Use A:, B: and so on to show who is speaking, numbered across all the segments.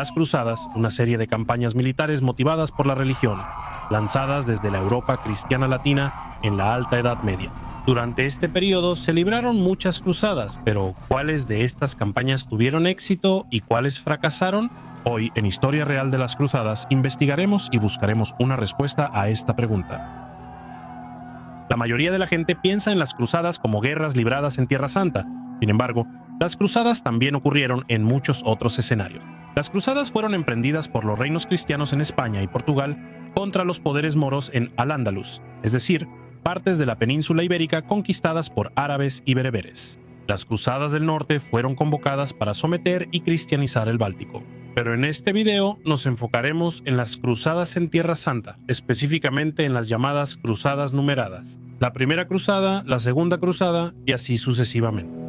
A: Las cruzadas, una serie de campañas militares motivadas por la religión, lanzadas desde la Europa cristiana latina en la Alta Edad Media. Durante este periodo se libraron muchas cruzadas, pero ¿cuáles de estas campañas tuvieron éxito y cuáles fracasaron? Hoy, en Historia Real de las Cruzadas, investigaremos y buscaremos una respuesta a esta pregunta. La mayoría de la gente piensa en las cruzadas como guerras libradas en Tierra Santa. Sin embargo, las cruzadas también ocurrieron en muchos otros escenarios. Las cruzadas fueron emprendidas por los reinos cristianos en España y Portugal contra los poderes moros en Al-Ándalus, es decir, partes de la península ibérica conquistadas por árabes y bereberes. Las cruzadas del norte fueron convocadas para someter y cristianizar el Báltico. Pero en este video nos enfocaremos en las cruzadas en Tierra Santa, específicamente en las llamadas cruzadas numeradas. La primera cruzada, la segunda cruzada y así sucesivamente.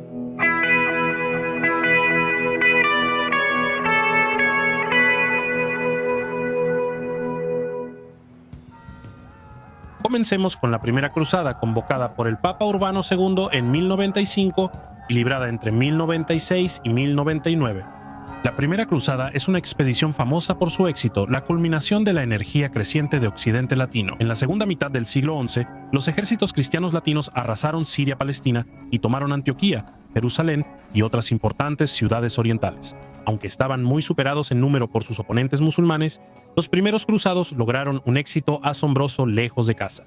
A: Comencemos con la primera cruzada, convocada por el Papa Urbano II en 1095 y librada entre 1096 y 1099. La primera cruzada es una expedición famosa por su éxito, la culminación de la energía creciente de Occidente latino. En la segunda mitad del siglo XI, los ejércitos cristianos latinos arrasaron Siria-Palestina y tomaron Antioquía, Jerusalén y otras importantes ciudades orientales. Aunque estaban muy superados en número por sus oponentes musulmanes, los primeros cruzados lograron un éxito asombroso lejos de casa.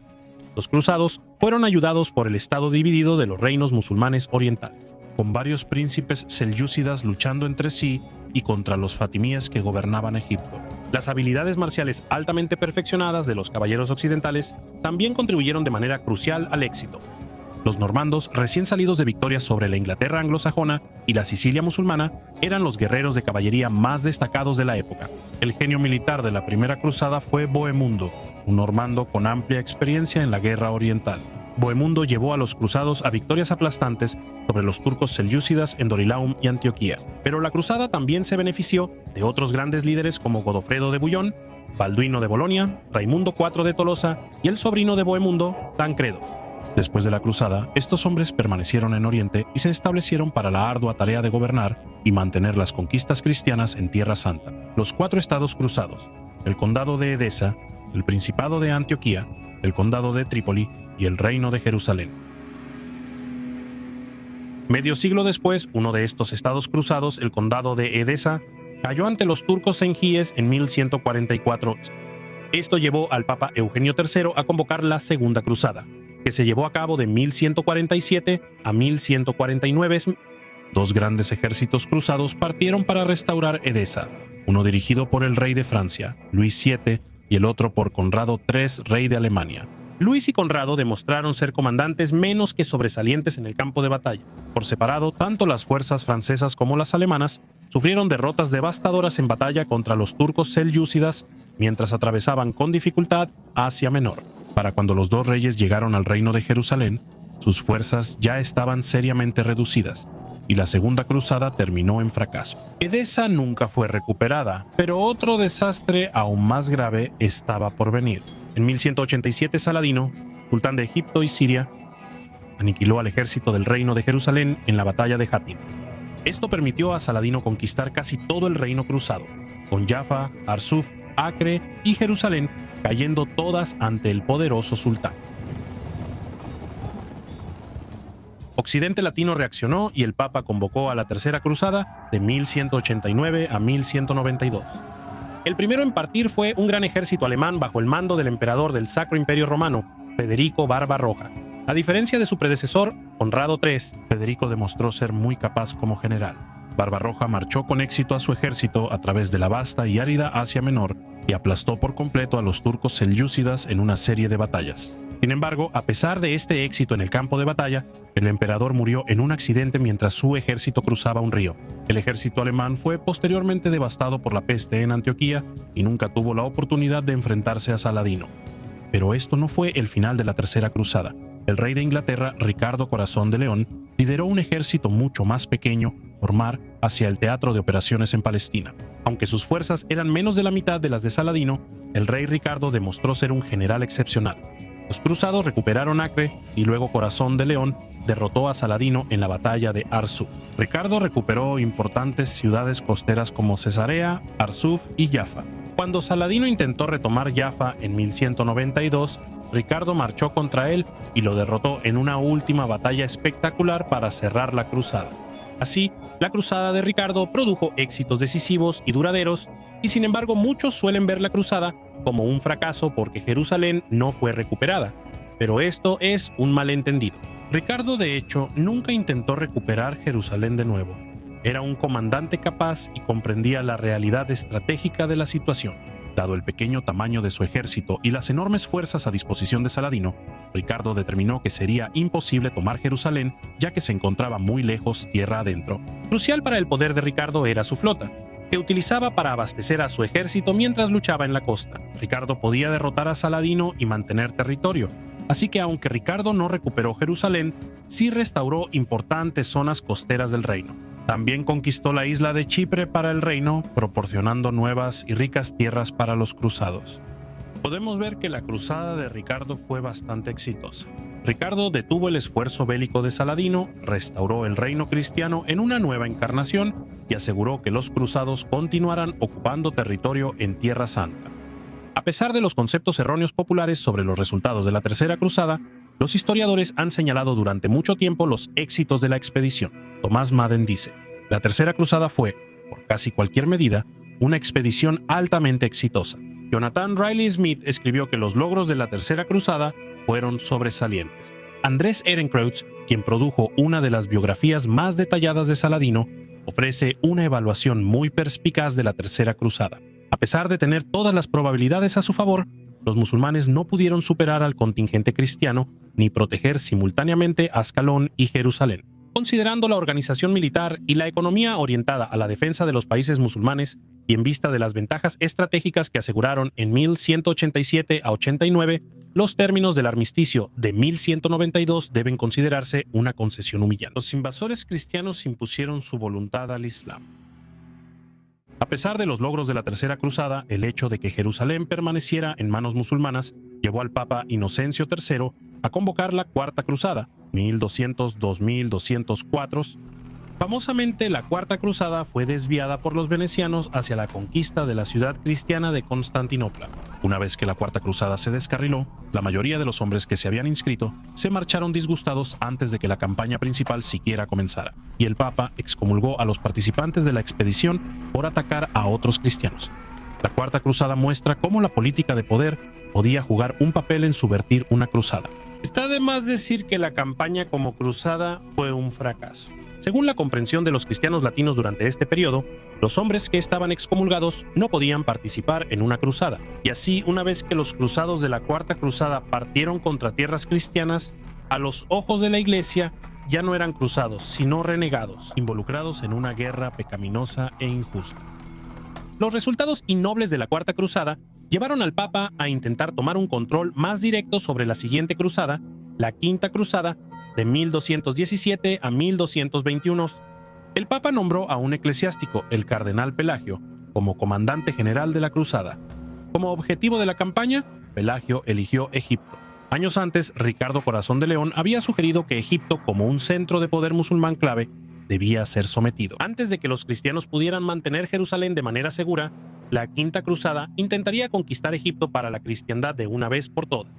A: Los cruzados fueron ayudados por el estado dividido de los reinos musulmanes orientales, con varios príncipes selyúcidas luchando entre sí y contra los fatimíes que gobernaban Egipto. Las habilidades marciales altamente perfeccionadas de los caballeros occidentales también contribuyeron de manera crucial al éxito. Los normandos, recién salidos de victorias sobre la Inglaterra anglosajona y la Sicilia musulmana, eran los guerreros de caballería más destacados de la época. El genio militar de la primera cruzada fue Bohemundo, un normando con amplia experiencia en la guerra oriental. Bohemundo llevó a los cruzados a victorias aplastantes sobre los turcos selyúcidas en Dorilaum y Antioquía. Pero la cruzada también se benefició de otros grandes líderes como Godofredo de Bouillon, Balduino de Bolonia, Raimundo IV de Tolosa y el sobrino de Bohemundo, Tancredo. Después de la cruzada, estos hombres permanecieron en Oriente y se establecieron para la ardua tarea de gobernar y mantener las conquistas cristianas en Tierra Santa. Los 4 estados cruzados, el condado de Edesa, el principado de Antioquía, el condado de Trípoli y el reino de Jerusalén. Medio siglo después, uno de estos estados cruzados, el condado de Edesa, cayó ante los turcos sengíes en 1144. Esto llevó al Papa Eugenio III a convocar la Segunda Cruzada, que se llevó a cabo de 1147 a 1149. Dos grandes ejércitos cruzados partieron para restaurar Edesa, uno dirigido por el rey de Francia, Luis VII, y el otro por Conrado III, rey de Alemania. Luis y Conrado demostraron ser comandantes menos que sobresalientes en el campo de batalla. Por separado, tanto las fuerzas francesas como las alemanas sufrieron derrotas devastadoras en batalla contra los turcos selyúcidas mientras atravesaban con dificultad Asia Menor. Para cuando los dos reyes llegaron al reino de Jerusalén, sus fuerzas ya estaban seriamente reducidas, y la Segunda Cruzada terminó en fracaso. Edesa nunca fue recuperada, pero otro desastre aún más grave estaba por venir. En 1187 Saladino, sultán de Egipto y Siria, aniquiló al ejército del reino de Jerusalén en la batalla de Hattin. Esto permitió a Saladino conquistar casi todo el reino cruzado, con Jaffa, Arsuf, Acre y Jerusalén cayendo todas ante el poderoso sultán. Occidente latino reaccionó y el Papa convocó a la Tercera Cruzada de 1189 a 1192. El primero en partir fue un gran ejército alemán bajo el mando del emperador del Sacro Imperio Romano, Federico Barbarroja. A diferencia de su predecesor, Conrado III, Federico demostró ser muy capaz como general. Barbarroja marchó con éxito a su ejército a través de la vasta y árida Asia Menor y aplastó por completo a los turcos selyúcidas en una serie de batallas. Sin embargo, a pesar de este éxito en el campo de batalla, el emperador murió en un accidente mientras su ejército cruzaba un río. El ejército alemán fue posteriormente devastado por la peste en Antioquía y nunca tuvo la oportunidad de enfrentarse a Saladino. Pero esto no fue el final de la Tercera Cruzada. El rey de Inglaterra, Ricardo Corazón de León, lideró un ejército mucho más pequeño por mar hacia el teatro de operaciones en Palestina. Aunque sus fuerzas eran menos de la mitad de las de Saladino, el rey Ricardo demostró ser un general excepcional. Los cruzados recuperaron Acre y luego Corazón de León derrotó a Saladino en la batalla de Arsuf. Ricardo recuperó importantes ciudades costeras como Cesarea, Arsuf y Jaffa. Cuando Saladino intentó retomar Jaffa en 1192, Ricardo marchó contra él y lo derrotó en una última batalla espectacular para cerrar la cruzada. Así, la cruzada de Ricardo produjo éxitos decisivos y duraderos, y sin embargo muchos suelen ver la cruzada como un fracaso porque Jerusalén no fue recuperada. Pero esto es un malentendido. Ricardo, de hecho, nunca intentó recuperar Jerusalén de nuevo. Era un comandante capaz y comprendía la realidad estratégica de la situación. Dado el pequeño tamaño de su ejército y las enormes fuerzas a disposición de Saladino, Ricardo determinó que sería imposible tomar Jerusalén, ya que se encontraba muy lejos tierra adentro. Crucial para el poder de Ricardo era su flota, que utilizaba para abastecer a su ejército mientras luchaba en la costa. Ricardo podía derrotar a Saladino y mantener territorio, así que aunque Ricardo no recuperó Jerusalén, sí restauró importantes zonas costeras del reino. También conquistó la isla de Chipre para el reino, proporcionando nuevas y ricas tierras para los cruzados. Podemos ver que la cruzada de Ricardo fue bastante exitosa. Ricardo detuvo el esfuerzo bélico de Saladino, restauró el reino cristiano en una nueva encarnación y aseguró que los cruzados continuaran ocupando territorio en Tierra Santa. A pesar de los conceptos erróneos populares sobre los resultados de la Tercera Cruzada, los historiadores han señalado durante mucho tiempo los éxitos de la expedición. Thomas Madden dice: la Tercera Cruzada fue, por casi cualquier medida, una expedición altamente exitosa. Jonathan Riley Smith escribió que los logros de la Tercera Cruzada fueron sobresalientes. Andrés Ehrenkreutz, quien produjo una de las biografías más detalladas de Saladino, ofrece una evaluación muy perspicaz de la Tercera Cruzada. A pesar de tener todas las probabilidades a su favor, los musulmanes no pudieron superar al contingente cristiano ni proteger simultáneamente Ascalón y Jerusalén. Considerando la organización militar y la economía orientada a la defensa de los países musulmanes y en vista de las ventajas estratégicas que aseguraron en 1187 a 89, los términos del armisticio de 1192 deben considerarse una concesión humillante. Los invasores cristianos impusieron su voluntad al Islam. A pesar de los logros de la Tercera Cruzada, el hecho de que Jerusalén permaneciera en manos musulmanas llevó al Papa Inocencio III a convocar la Cuarta Cruzada, 1200-2204. Famosamente, la Cuarta Cruzada fue desviada por los venecianos hacia la conquista de la ciudad cristiana de Constantinopla. Una vez que la Cuarta Cruzada se descarriló, la mayoría de los hombres que se habían inscrito se marcharon disgustados antes de que la campaña principal siquiera comenzara, y el Papa excomulgó a los participantes de la expedición por atacar a otros cristianos. La Cuarta Cruzada muestra cómo la política de poder podía jugar un papel en subvertir una cruzada. Está de más decir que la campaña como cruzada fue un fracaso. Según la comprensión de los cristianos latinos durante este periodo, los hombres que estaban excomulgados no podían participar en una cruzada, y así, una vez que los cruzados de la Cuarta Cruzada partieron contra tierras cristianas, a los ojos de la Iglesia ya no eran cruzados, sino renegados, involucrados en una guerra pecaminosa e injusta. Los resultados innobles de la Cuarta Cruzada llevaron al Papa a intentar tomar un control más directo sobre la siguiente cruzada, la Quinta Cruzada, de 1217 a 1221. El Papa nombró a un eclesiástico, el cardenal Pelagio, como comandante general de la cruzada. Como objetivo de la campaña, Pelagio eligió Egipto. Años antes, Ricardo Corazón de León había sugerido que Egipto, como un centro de poder musulmán clave, debía ser sometido. Antes de que los cristianos pudieran mantener Jerusalén de manera segura, la Quinta Cruzada intentaría conquistar Egipto para la cristiandad de una vez por todas.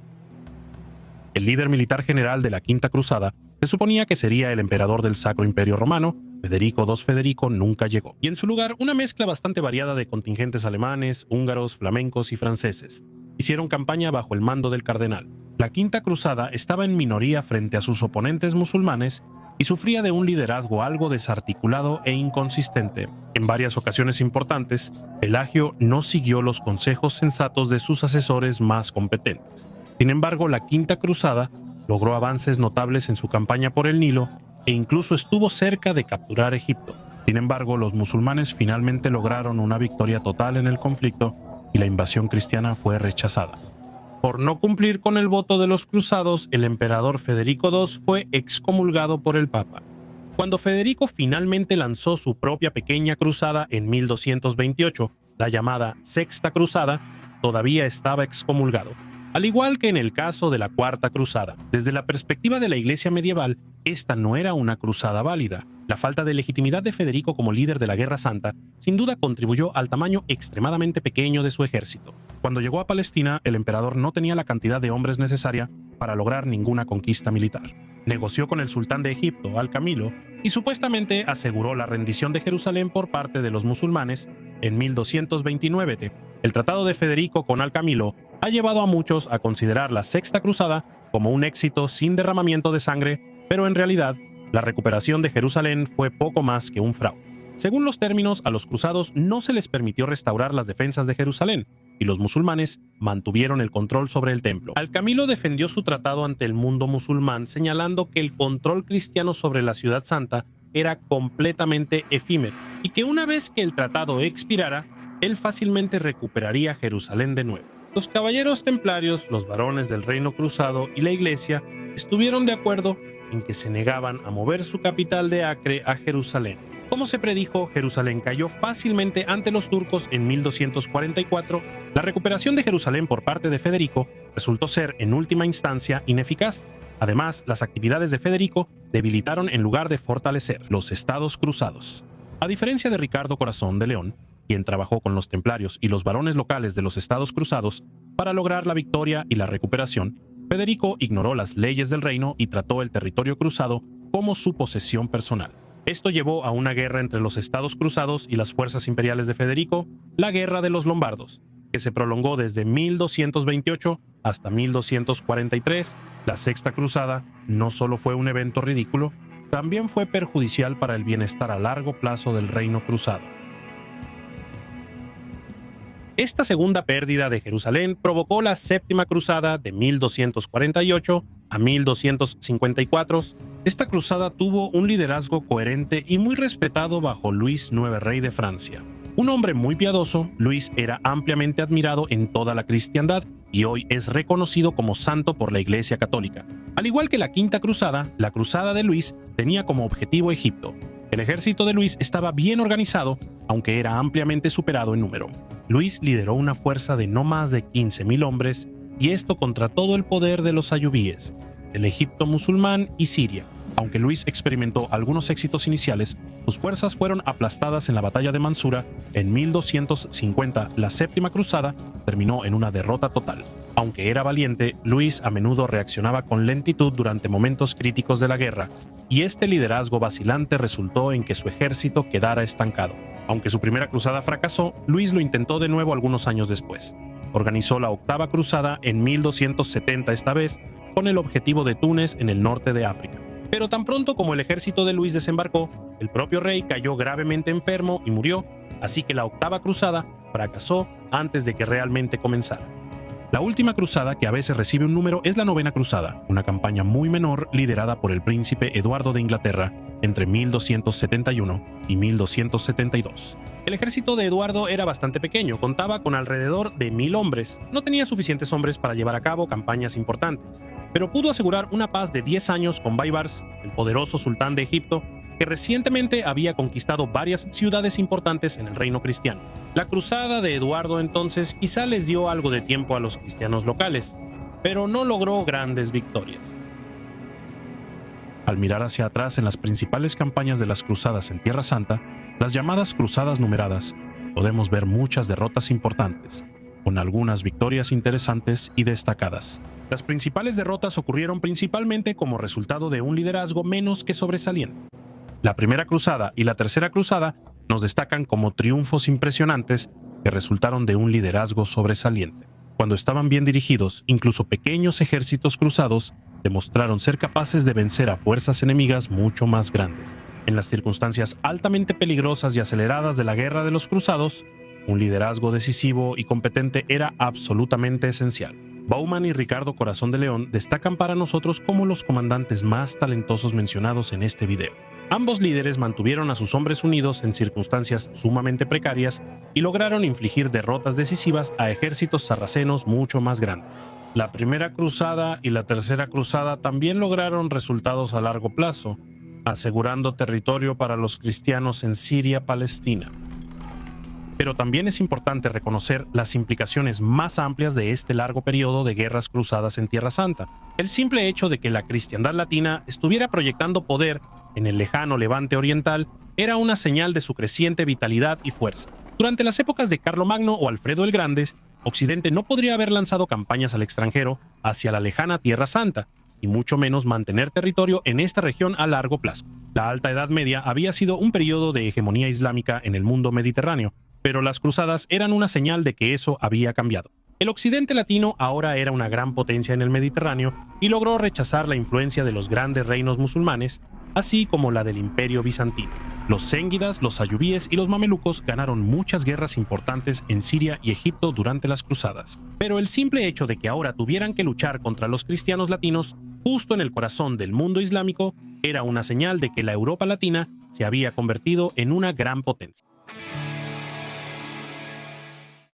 A: El líder militar general de la Quinta Cruzada se suponía que sería el emperador del Sacro Imperio Romano. Federico II Federico nunca llegó, y en su lugar una mezcla bastante variada de contingentes alemanes, húngaros, flamencos y franceses hicieron campaña bajo el mando del cardenal. La Quinta Cruzada estaba en minoría frente a sus oponentes musulmanes y sufría de un liderazgo algo desarticulado e inconsistente. En varias ocasiones importantes, Pelagio no siguió los consejos sensatos de sus asesores más competentes. Sin embargo, la Quinta Cruzada logró avances notables en su campaña por el Nilo e incluso estuvo cerca de capturar Egipto. Sin embargo, los musulmanes finalmente lograron una victoria total en el conflicto y la invasión cristiana fue rechazada. Por no cumplir con el voto de los cruzados, el emperador Federico II fue excomulgado por el Papa. Cuando Federico finalmente lanzó su propia pequeña cruzada en 1228, la llamada Sexta Cruzada, todavía estaba excomulgado. al igual que en el caso de la Cuarta Cruzada. Desde la perspectiva de la Iglesia medieval, esta no era una cruzada válida. La falta de legitimidad de Federico como líder de la Guerra Santa sin duda contribuyó al tamaño extremadamente pequeño de su ejército. Cuando llegó a Palestina, el emperador no tenía la cantidad de hombres necesaria para lograr ninguna conquista militar. Negoció con el sultán de Egipto, Al-Kamilo, y supuestamente aseguró la rendición de Jerusalén por parte de los musulmanes en 1229. El tratado de Federico con Al-Kamilo ha llevado a muchos a considerar la Sexta Cruzada como un éxito sin derramamiento de sangre, pero en realidad, la recuperación de Jerusalén fue poco más que un fraude. Según los términos, a los cruzados no se les permitió restaurar las defensas de Jerusalén, y los musulmanes mantuvieron el control sobre el templo. Al-Kamilo defendió su tratado ante el mundo musulmán, señalando que el control cristiano sobre la ciudad santa era completamente efímero, y que una vez que el tratado expirara, él fácilmente recuperaría Jerusalén de nuevo. Los caballeros templarios, los varones del reino cruzado y la iglesia estuvieron de acuerdo en que se negaban a mover su capital de Acre a Jerusalén. Como se predijo, Jerusalén cayó fácilmente ante los turcos en 1244. La recuperación de Jerusalén por parte de Federico resultó ser, en última instancia, ineficaz. Además, las actividades de Federico debilitaron en lugar de fortalecer los estados cruzados. A diferencia de Ricardo Corazón de León, quien trabajó con los templarios y los varones locales de los estados cruzados para lograr la victoria y la recuperación, Federico ignoró las leyes del reino y trató el territorio cruzado como su posesión personal. Esto llevó a una guerra entre los estados cruzados y las fuerzas imperiales de Federico, la Guerra de los Lombardos, que se prolongó desde 1228 hasta 1243. La Sexta Cruzada no solo fue un evento ridículo, también fue perjudicial para el bienestar a largo plazo del reino cruzado. Esta segunda pérdida de Jerusalén provocó la Séptima Cruzada de 1248 a 1254. Esta cruzada tuvo un liderazgo coherente y muy respetado bajo Luis IX, rey de Francia. Un hombre muy piadoso, Luis era ampliamente admirado en toda la cristiandad y hoy es reconocido como santo por la Iglesia Católica. Al igual que la Quinta Cruzada, la Cruzada de Luis tenía como objetivo Egipto. El ejército de Luis estaba bien organizado, aunque era ampliamente superado en número. Luis lideró una fuerza de no más de 15.000 hombres, y esto contra todo el poder de los ayubíes, del Egipto musulmán y Siria. Aunque Luis experimentó algunos éxitos iniciales, sus fuerzas fueron aplastadas en la batalla de Mansura en 1250. La Séptima Cruzada terminó en una derrota total. Aunque era valiente, Luis a menudo reaccionaba con lentitud durante momentos críticos de la guerra, y este liderazgo vacilante resultó en que su ejército quedara estancado. Aunque su primera cruzada fracasó, Luis lo intentó de nuevo algunos años después. Organizó la Octava Cruzada en 1270, esta vez con el objetivo de Túnez en el norte de África. Pero tan pronto como el ejército de Luis desembarcó, el propio rey cayó gravemente enfermo y murió, así que la Octava Cruzada fracasó antes de que realmente comenzara. La última cruzada, que a veces recibe un número, es la Novena Cruzada, una campaña muy menor liderada por el príncipe Eduardo de Inglaterra entre 1271 y 1272. El ejército de Eduardo era bastante pequeño, contaba con alrededor de 1000 hombres. No tenía suficientes hombres para llevar a cabo campañas importantes, pero pudo asegurar una paz de 10 años con Baibars, el poderoso sultán de Egipto, que recientemente había conquistado varias ciudades importantes en el reino cristiano. La cruzada de Eduardo entonces quizá les dio algo de tiempo a los cristianos locales, pero no logró grandes victorias. Al mirar hacia atrás en las principales campañas de las cruzadas en Tierra Santa, las llamadas cruzadas numeradas, podemos ver muchas derrotas importantes, con algunas victorias interesantes y destacadas. Las principales derrotas ocurrieron principalmente como resultado de un liderazgo menos que sobresaliente. La Primera Cruzada y la Tercera Cruzada nos destacan como triunfos impresionantes que resultaron de un liderazgo sobresaliente. Cuando estaban bien dirigidos, incluso pequeños ejércitos cruzados demostraron ser capaces de vencer a fuerzas enemigas mucho más grandes. En las circunstancias altamente peligrosas y aceleradas de la Guerra de los Cruzados, un liderazgo decisivo y competente era absolutamente esencial. Bauman y Ricardo Corazón de León destacan para nosotros como los comandantes más talentosos mencionados en este video. Ambos líderes mantuvieron a sus hombres unidos en circunstancias sumamente precarias y lograron infligir derrotas decisivas a ejércitos sarracenos mucho más grandes. La Primera Cruzada y la Tercera Cruzada también lograron resultados a largo plazo, asegurando territorio para los cristianos en Siria-Palestina. Pero también es importante reconocer las implicaciones más amplias de este largo periodo de guerras cruzadas en Tierra Santa. El simple hecho de que la cristiandad latina estuviera proyectando poder en el lejano Levante oriental era una señal de su creciente vitalidad y fuerza. Durante las épocas de Carlomagno o Alfredo el Grande, Occidente no podría haber lanzado campañas al extranjero hacia la lejana Tierra Santa, y mucho menos mantener territorio en esta región a largo plazo. La Alta Edad Media había sido un periodo de hegemonía islámica en el mundo mediterráneo, pero las cruzadas eran una señal de que eso había cambiado. El occidente latino ahora era una gran potencia en el Mediterráneo y logró rechazar la influencia de los grandes reinos musulmanes, así como la del Imperio Bizantino. Los zéngidas, los ayubíes y los mamelucos ganaron muchas guerras importantes en Siria y Egipto durante las cruzadas. Pero el simple hecho de que ahora tuvieran que luchar contra los cristianos latinos, justo en el corazón del mundo islámico, era una señal de que la Europa latina se había convertido en una gran potencia.